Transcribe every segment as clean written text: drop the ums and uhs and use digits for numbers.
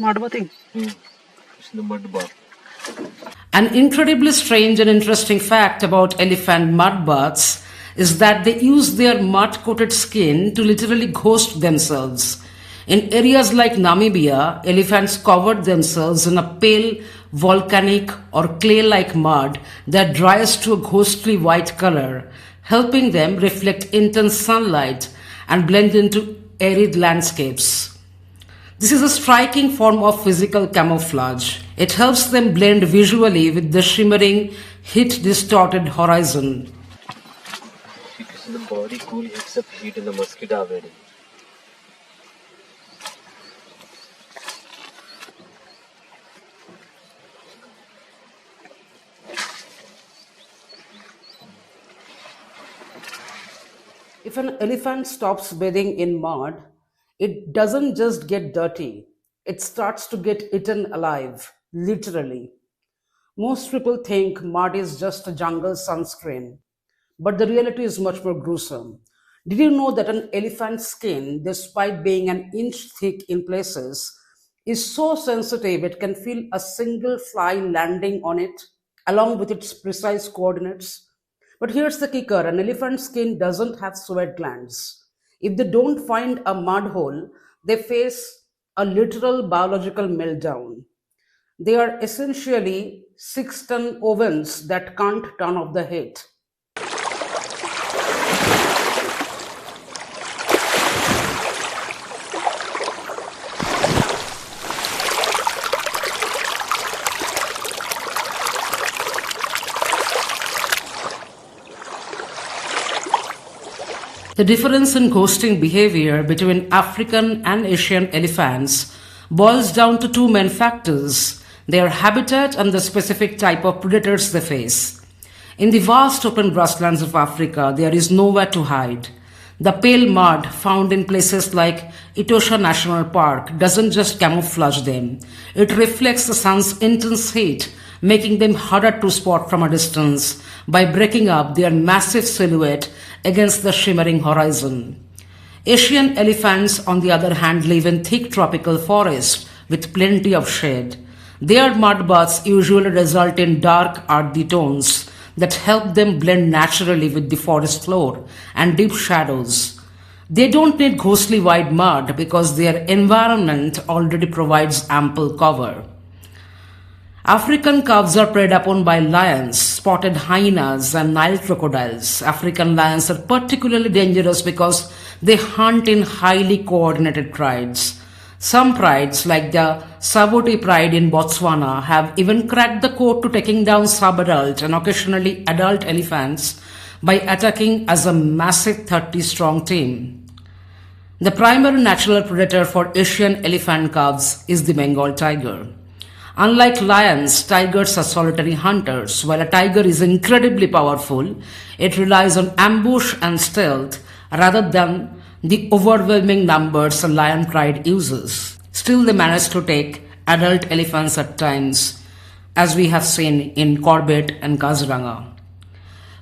mud bathing. It's in the mud bath. An incredibly strange and interesting fact about elephant mud baths is that they use their mud-coated skin to literally ghost themselves. In areas like Namibia, elephants covered themselves in a pale volcanic or clay-like mud that dries to a ghostly white color, helping them reflect intense sunlight and blend into arid landscapes. This is a striking form of physical camouflage. It helps them blend visually with the shimmering, heat-distorted horizon. Because the body cool except heat in the mosquito already. If an elephant stops bathing in mud, it doesn't just get dirty, it starts to get eaten alive, literally. Most people think mud is just a jungle sunscreen, but the reality is much more gruesome. Did you know that an elephant's skin, despite being an inch thick in places, is so sensitive it can feel a single fly landing on it, along with its precise coordinates? But here's the kicker: an elephant's skin doesn't have sweat glands. If they don't find a mud hole, they face a literal biological meltdown. They are essentially 6-ton ovens that can't turn off the heat. The difference in ghosting behavior between African and Asian elephants boils down to two main factors: their habitat and the specific type of predators they face. In the vast open grasslands of Africa, there is nowhere to hide. The pale mud found in places like Etosha National Park doesn't just camouflage them, it reflects the sun's intense heat, making them harder to spot from a distance by breaking up their massive silhouette against the shimmering horizon. Asian elephants, on the other hand, live in thick tropical forests with plenty of shade. Their mud baths usually result in dark, earthy tones that help them blend naturally with the forest floor and deep shadows. They don't need ghostly white mud because their environment already provides ample cover. African calves are preyed upon by lions, spotted hyenas, and Nile crocodiles. African lions are particularly dangerous because they hunt in highly coordinated prides. Some prides, like the Savoti pride in Botswana, have even cracked the code to taking down sub-adult and occasionally adult elephants by attacking as a massive 30-strong team. The primary natural predator for Asian elephant calves is the Bengal tiger. Unlike lions, tigers are solitary hunters. While a tiger is incredibly powerful, it relies on ambush and stealth rather than the overwhelming numbers a lion pride uses. Still, they manage to take adult elephants at times, as we have seen in Corbett and Kaziranga.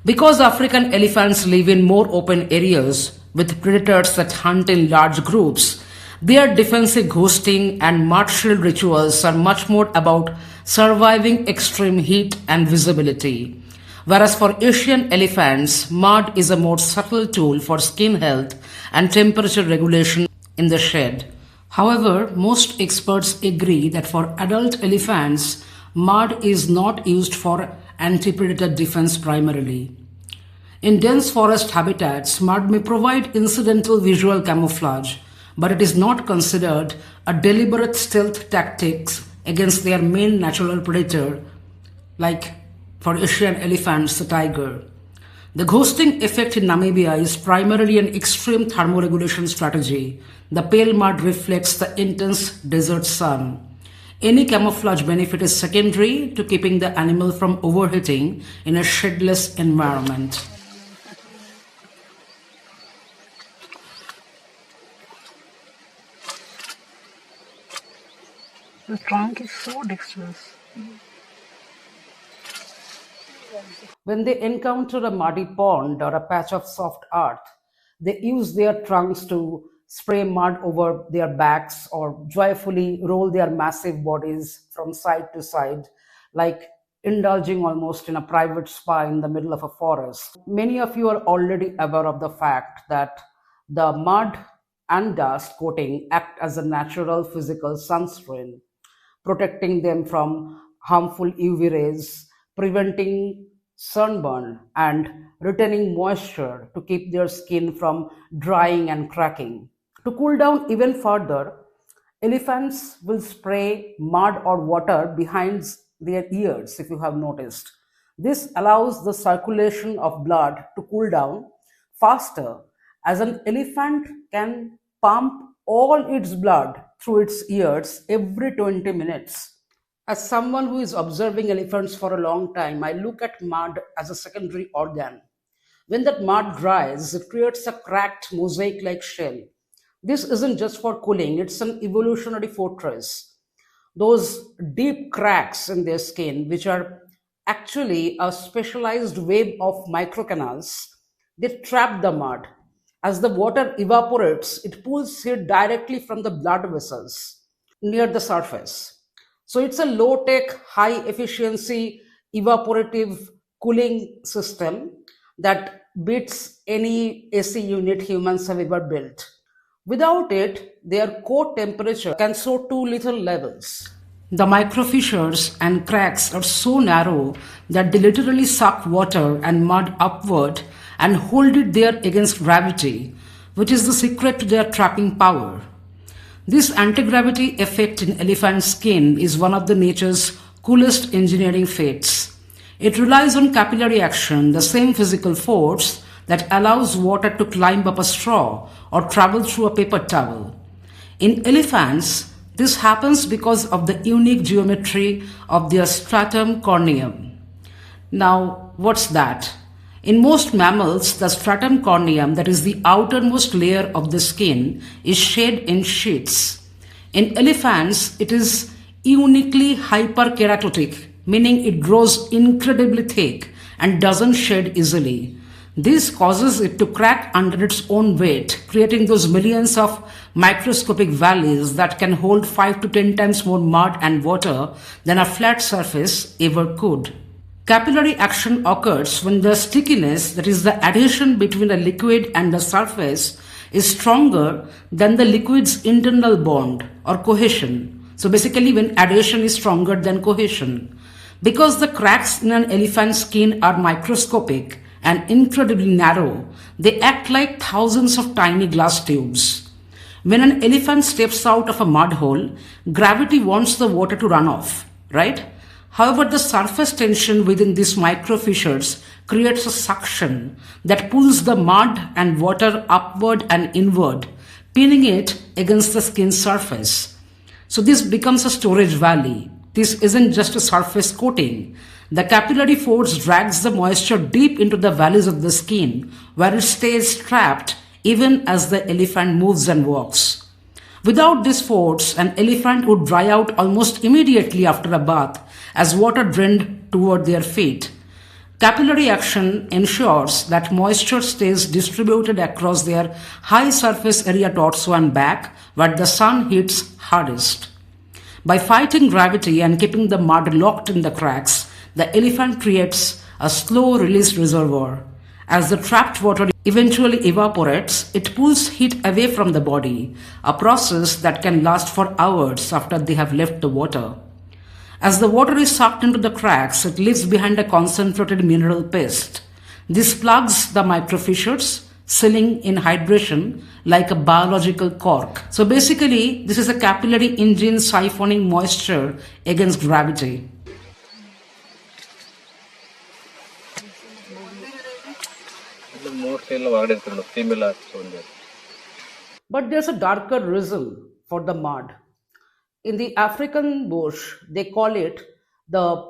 Because African elephants live in more open areas with predators that hunt in large groups, their defensive ghosting and mud shield rituals are much more about surviving extreme heat and visibility. Whereas for Asian elephants, mud is a more subtle tool for skin health and temperature regulation in the shed. However, most experts agree that for adult elephants, mud is not used for anti-predator defense primarily. In dense forest habitats, mud may provide incidental visual camouflage, but it is not considered a deliberate stealth tactic against their main natural predator, like for Asian elephants, the tiger. The ghosting effect in Namibia is primarily an extreme thermoregulation strategy. The pale mud reflects the intense desert sun. Any camouflage benefit is secondary to keeping the animal from overheating in a shadless environment. The trunk is so dexterous. When they encounter a muddy pond or a patch of soft earth, they use their trunks to spray mud over their backs, or joyfully roll their massive bodies from side to side, like indulging almost in a private spa in the middle of a forest. Many of you are already aware of the fact that the mud and dust coating act as a natural physical sunscreen, protecting them from harmful UV rays, preventing sunburn, and retaining moisture to keep their skin from drying and cracking. To cool down even further, elephants will spray mud or water behind their ears, if you have noticed. This allows the circulation of blood to cool down faster, as an elephant can pump all its blood through its ears every 20 minutes. As someone who is observing elephants for a long time, I look at mud as a secondary organ. When that mud dries, it creates a cracked mosaic like shell. This isn't just for cooling, it's an evolutionary fortress. Those deep cracks in their skin, which are actually a specialized web of microcanals, they trap the mud. As the water evaporates, it pulls heat directly from the blood vessels near the surface. So it's a low tech, high efficiency evaporative cooling system that beats any AC unit humans have ever built. Without it, their core temperature can soar to lethal levels. The microfissures and cracks are so narrow that they literally suck water and mud upward and hold it there against gravity, which is the secret to their trapping power. This anti-gravity effect in elephant skin is one of the nature's coolest engineering feats. It relies on capillary action, the same physical force that allows water to climb up a straw or travel through a paper towel. In elephants, this happens because of the unique geometry of their stratum corneum. Now, what's that? In most mammals, the stratum corneum, that is the outermost layer of the skin, is shed in sheets. In elephants, it is uniquely hyperkeratotic, meaning it grows incredibly thick and doesn't shed easily. This causes it to crack under its own weight, creating those millions of microscopic valleys that can hold 5 to 10 times more mud and water than a flat surface ever could. Capillary action occurs when the stickiness, that is the adhesion between a liquid and the surface, is stronger than the liquid's internal bond or cohesion. So basically when adhesion is stronger than cohesion. Because the cracks in an elephant's skin are microscopic and incredibly narrow, they act like thousands of tiny glass tubes. When an elephant steps out of a mud hole, gravity wants the water to run off, right? However, the surface tension within these microfissures creates a suction that pulls the mud and water upward and inward, pinning it against the skin surface. So this becomes a storage valley. This isn't just a surface coating. The capillary force drags the moisture deep into the valleys of the skin, where it stays trapped even as the elephant moves and walks. Without this force, an elephant would dry out almost immediately after a bath as water drained toward their feet. Capillary action ensures that moisture stays distributed across their high surface area torso and back, where the sun hits hardest. By fighting gravity and keeping the mud locked in the cracks, the elephant creates a slow release reservoir. As the trapped water eventually evaporates, it pulls heat away from the body, a process that can last for hours after they have left the water. As the water is sucked into the cracks, it leaves behind a concentrated mineral paste. This plugs the microfissures, sealing in hydration like a biological cork. So basically, this is a capillary engine siphoning moisture against gravity. But there's a darker reason for the mud. In the African bush, they call it the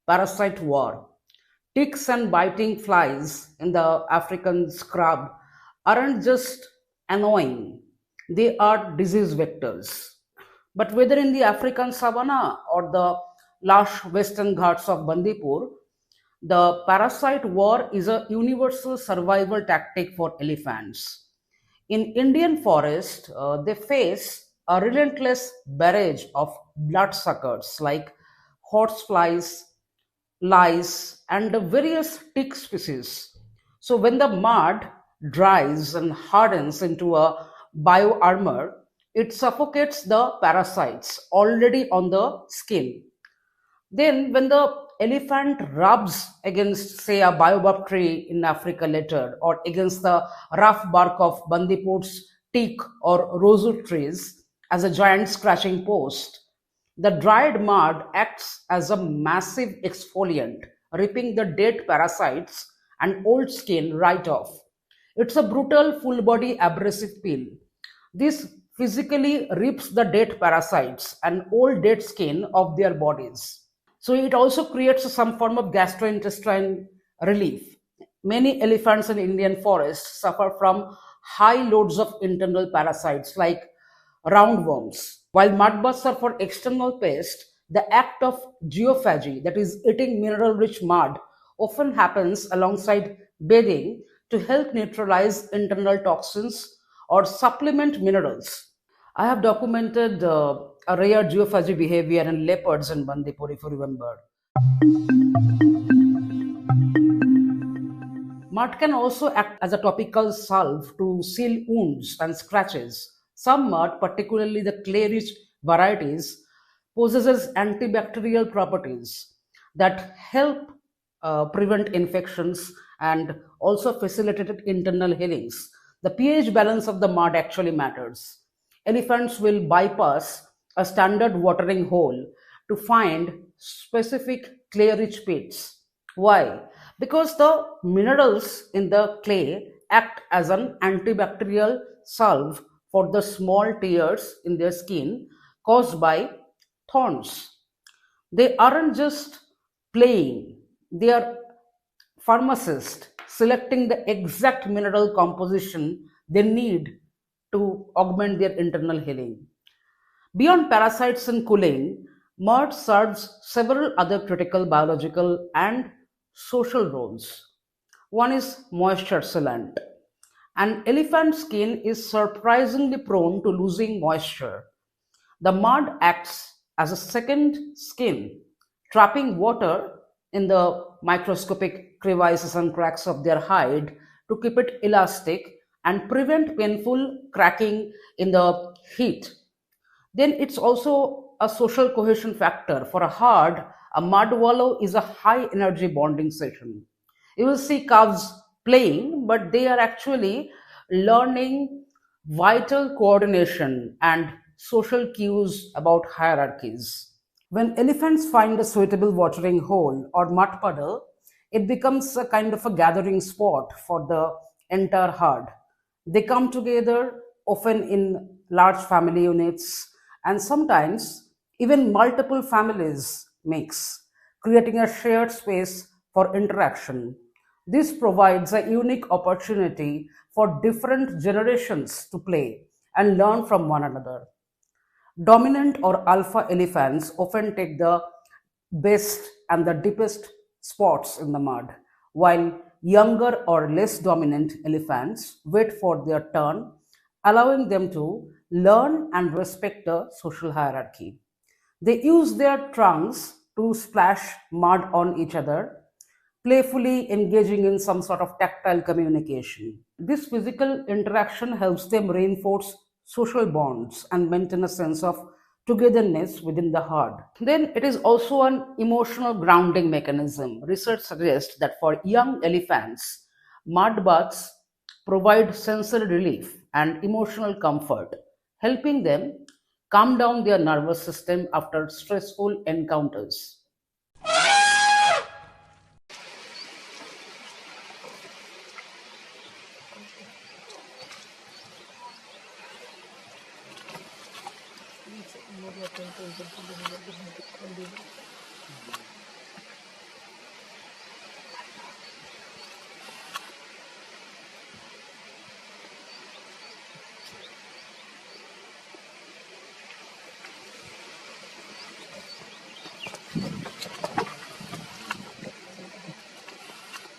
parasite war. Ticks and biting flies in the African scrub aren't just annoying, they are disease vectors. But whether in the African savanna or the lush Western Ghats of Bandipur, the parasite war is a universal survival tactic for elephants. In Indian forest, they face a relentless barrage of bloodsuckers like horseflies, lice, and the various tick species. So when the mud dries and hardens into a bioarmor, it suffocates the parasites already on the skin. Then, when the elephant rubs against, say, a baobab tree in Africa later, or against the rough bark of Bandipur's teak or rosewood trees as a giant scratching post, the dried mud acts as a massive exfoliant, ripping the dead parasites and old skin right off. It's a brutal, full body abrasive peel. This physically rips the dead parasites and old dead skin of their bodies. So it also creates some form of gastrointestinal relief. Many elephants in Indian forests suffer from high loads of internal parasites like roundworms. While mudbugs are for external pests, the act of geophagy, that is eating mineral-rich mud, often happens alongside bathing to help neutralize internal toxins or supplement minerals. I have documented a rare geophagy behavior in leopards in Bandipur, if you remember. Mud can also act as a topical salve to seal wounds and scratches. Some mud, particularly the clay-rich varieties, possesses antibacterial properties that help prevent infections and also facilitate internal healings. The pH balance of the mud actually matters. Elephants will bypass a standard watering hole to find specific clay-rich pits. Why? Because the minerals in the clay act as an antibacterial salve for the small tears in their skin caused by thorns. They aren't just playing, they are pharmacists selecting the exact mineral composition they need to augment their internal healing. Beyond parasites and cooling, mud serves several other critical biological and social roles. One is moisture sealant. An elephant's skin is surprisingly prone to losing moisture. The mud acts as a second skin, trapping water in the microscopic crevices and cracks of their hide to keep it elastic and prevent painful cracking in the heat. Then it's also a social cohesion factor. For a herd, a mud wallow is a high energy bonding session. You will see calves playing, but they are actually learning vital coordination and social cues about hierarchies. When elephants find a suitable watering hole or mud puddle, it becomes a kind of a gathering spot for the entire herd. They come together, often in large family units, and sometimes even multiple families mix, creating a shared space for interaction. This provides a unique opportunity for different generations to play and learn from one another. Dominant or alpha elephants often take the best and the deepest spots in the mud, while younger or less dominant elephants wait for their turn, allowing them to learn and respect the social hierarchy. They use their trunks to splash mud on each other, playfully engaging in some sort of tactile communication. This physical interaction helps them reinforce social bonds and maintain a sense of togetherness within the herd. Then it is also an emotional grounding mechanism. Research suggests that for young elephants, mud baths provide sensory relief and emotional comfort, helping them calm down their nervous system after stressful encounters.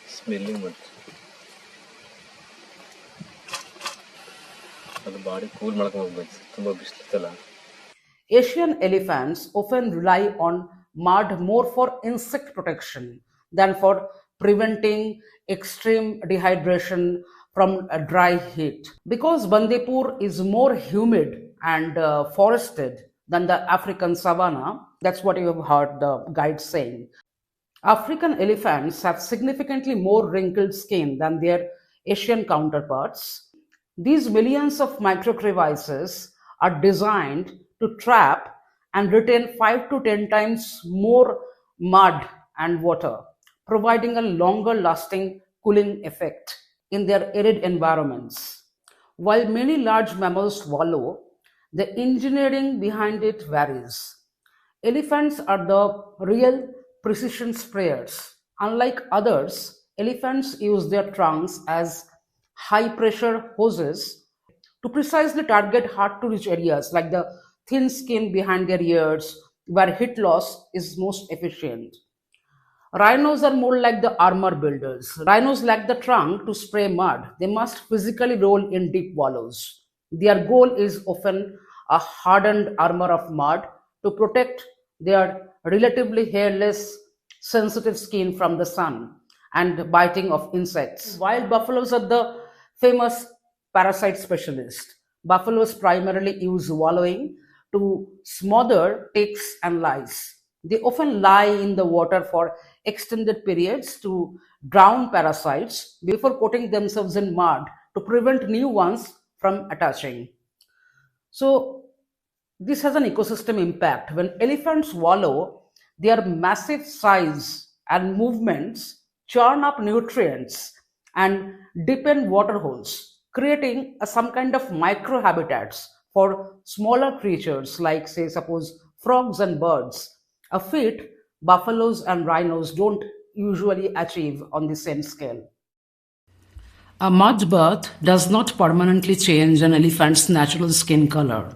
Smelling mud. Body cool ಮಾಡ್ಕೊಂಡು ಹೋಗ್ಬೇಕು ತುಂಬ ಬಿಸಿಲಿತ್ತಲ್ಲ. Asian elephants often rely on mud more for insect protection than for preventing extreme dehydration from a dry heat. Because Bandipur is more humid and forested than the African savanna, that's what you have heard the guide saying. African elephants have significantly more wrinkled skin than their Asian counterparts. These millions of microcrevices are designed to trap and retain 5 to 10 times more mud and water, providing a longer lasting cooling effect in their arid environments. While many large mammals swallow, the engineering behind it varies. Elephants are the real precision sprayers. Unlike others, elephants use their trunks as high pressure hoses to precisely target hard to reach areas like the thin skin behind their ears, where heat loss is most efficient. Rhinos are more like the armor builders. Rhinos lack the trunk to spray mud. They must physically roll in deep wallows. Their goal is often a hardened armor of mud to protect their relatively hairless, sensitive skin from the sun and biting of insects. Wild buffaloes are the famous parasite specialists. Buffaloes primarily use wallowing to smother ticks and lice. They often lie in the water for extended periods to drown parasites before coating themselves in mud to prevent new ones from attaching. So, this has an ecosystem impact. When elephants wallow, their massive size and movements churn up nutrients and deepen water holes, creating some kind of microhabitats for smaller creatures like, say, suppose frogs and birds, a feat buffaloes and rhinos don't usually achieve on the same scale. A mud bath does not permanently change an elephant's natural skin color.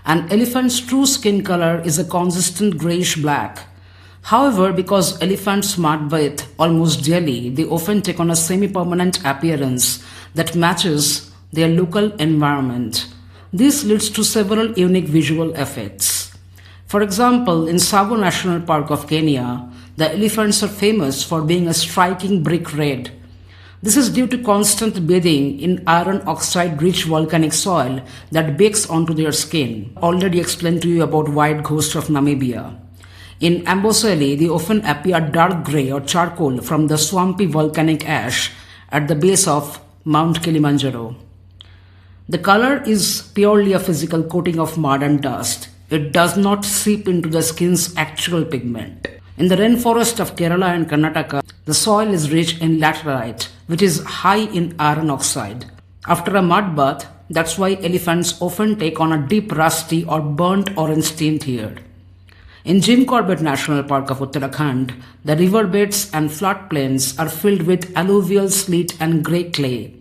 An elephant's true skin color is a consistent grayish black. However, because elephants mud bathe almost daily, they often take on a semi-permanent appearance that matches their local environment. This leads to several unique visual effects. For example, in Tsavo National Park of Kenya, the elephants are famous for being a striking brick red. This is due to constant bathing in iron oxide-rich volcanic soil that bakes onto their skin. Already explained to you about white ghost of Namibia. In Amboseli, they often appear dark grey or charcoal from the swampy volcanic ash at the base of Mount Kilimanjaro. The color is purely a physical coating of mud and dust. It does not seep into the skin's actual pigment. In the rainforest of Kerala and Karnataka, the soil is rich in laterite, which is high in iron oxide. After a mud bath, that's why elephants often take on a deep rusty or burnt orange tint here. In Jim Corbett National Park of Uttarakhand, the riverbeds and floodplains are filled with alluvial sleet and grey clay.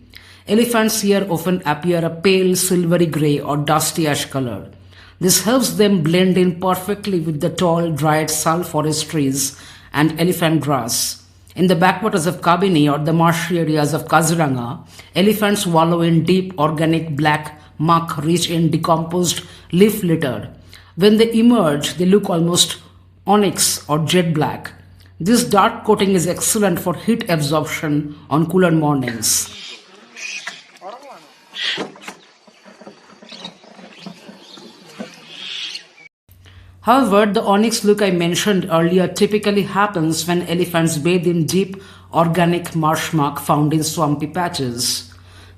Elephants here often appear a pale silvery grey or dusty ash color. This helps them blend in perfectly with the tall, dried sal forest trees and elephant grass. In the backwaters of Kabini or the marshy areas of Kaziranga, elephants wallow in deep organic black muck rich in decomposed leaf litter. When they emerge, they look almost onyx or jet black. This dark coating is excellent for heat absorption on cooler mornings. However, the onyx look I mentioned earlier typically happens when elephants bathe in deep organic marsh muck found in swampy patches.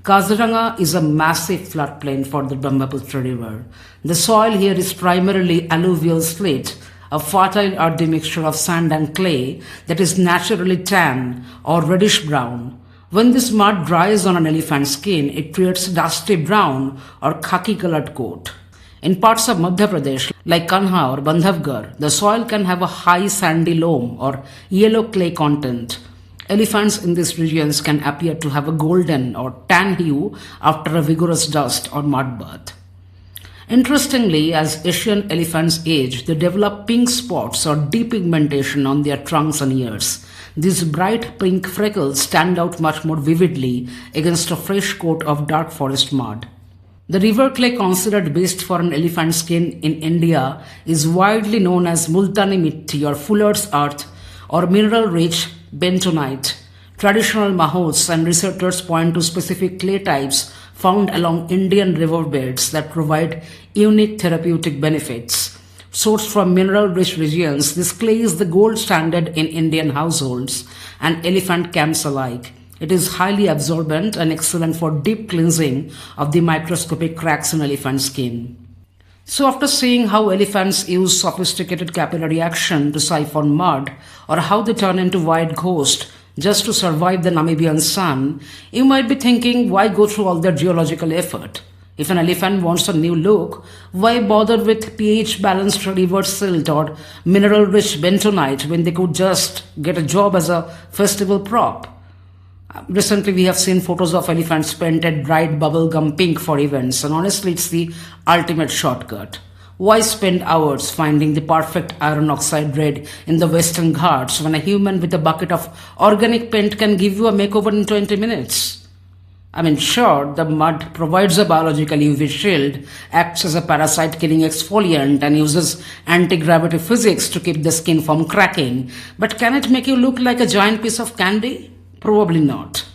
Kaziranga is a massive floodplain for the Brahmaputra River. The soil here is primarily alluvial slate, a fertile earthy mixture of sand and clay that is naturally tan or reddish brown. When this mud dries on an elephant's skin, it creates dusty brown or khaki-colored coat. In parts of Madhya Pradesh, like Kanha or Bandhavgarh, the soil can have a high sandy loam or yellow clay content. Elephants in these regions can appear to have a golden or tan hue after a vigorous dust or mud bath. Interestingly, as Asian elephants age, they develop pink spots or depigmentation on their trunks and ears. These bright pink freckles stand out much more vividly against a fresh coat of dark forest mud. The river clay considered best for an elephant skin in India is widely known as Multani Mitti or Fuller's Earth or mineral-rich bentonite. Traditional mahouts and researchers point to specific clay types found along Indian riverbeds that provide unique therapeutic benefits. Sourced from mineral-rich regions, this clay is the gold standard in Indian households and elephant camps alike. It is highly absorbent and excellent for deep cleansing of the microscopic cracks in elephant skin. So after seeing how elephants use sophisticated capillary action to siphon mud or how they turn into white ghosts just to survive the Namibian sun, you might be thinking, why go through all that geological effort? If an elephant wants a new look, why bother with pH-balanced river silt or mineral-rich bentonite when they could just get a job as a festival prop? Recently, we have seen photos of elephants painted bright bubblegum pink for events, and honestly, it's the ultimate shortcut. Why spend hours finding the perfect iron oxide red in the Western Ghats when a human with a bucket of organic paint can give you a makeover in 20 minutes? I mean, sure, the mud provides a biological UV shield, acts as a parasite killing exfoliant, and uses anti-gravity physics to keep the skin from cracking, but can it make you look like a giant piece of candy? Probably not.